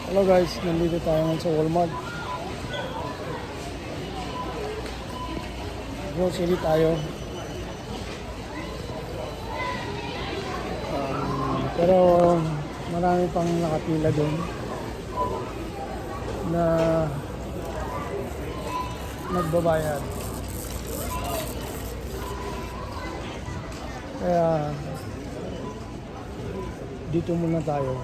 Hello guys, nandito tayo ngayon sa Walmart. Grocery tayo. Pero marami pang nakapila doon na nagbabayad. Kaya dito muna tayo.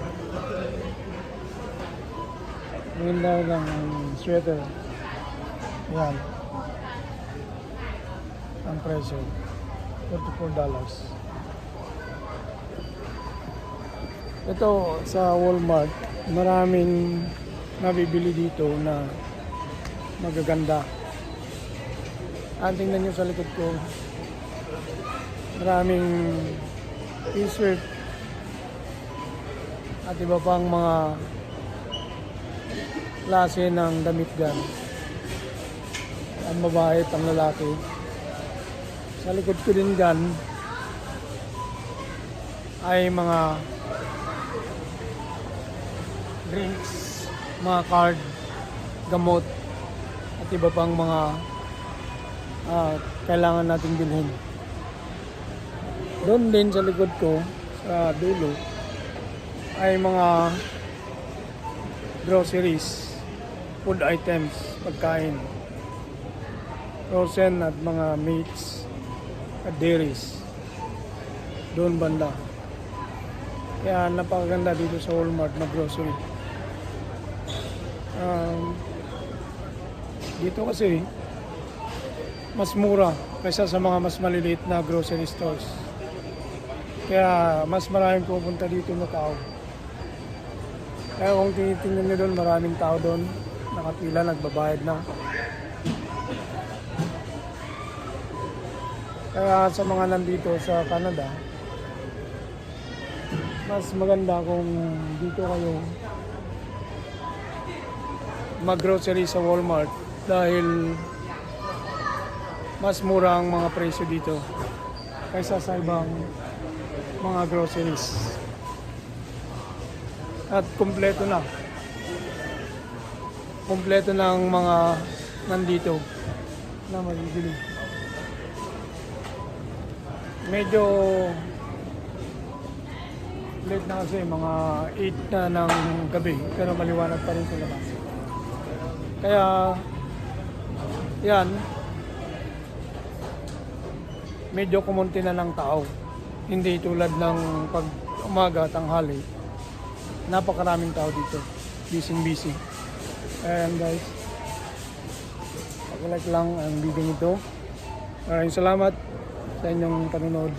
Ngayon daw ng sweater. Yan. Ang presyo. $44. Ito sa Walmart, maraming nabibili dito na magaganda. Tingnan nyo sa likod ko. Maraming t-shirt at iba pang mga klase ng damit dyan. Ang babae at ang lalaki. Sa likod ko din dyan ay mga drinks, mga card, gamot at iba pang mga kailangan nating bilhin. Doon din sa likod ko, sa dulo, ay mga groceries, food items, pagkain, frozen at mga meats at dairies. Doon banda. Kaya napakaganda dito sa Walmart na grocery. Dito kasi mas mura kaysa sa mga mas maliliit na grocery stores. Kaya mas maraming pupunta dito na tao. Kaya kung tinitingnan nyo doon, maraming tao doon. Nakapila, nagbabayad na. Kaya sa mga nandito sa Canada, mas maganda kung dito kayo mag-grocery sa Walmart dahil mas mura ang mga presyo dito kaysa sa ibang mga groceries. At kumpleto na. Kumpleto na ang mga nandito na mabibili. Medyo late na kasi, mga 8 na ng gabi, pero maliwanag pa rin sa labas. Kaya yan, medyo kumunti na ng tao. Hindi tulad ng pag umaga, tanghali. Napakaraming tao dito. Busy. Ayan guys. Pag-like lang ang video nito. Maraming salamat sa inyong panonood.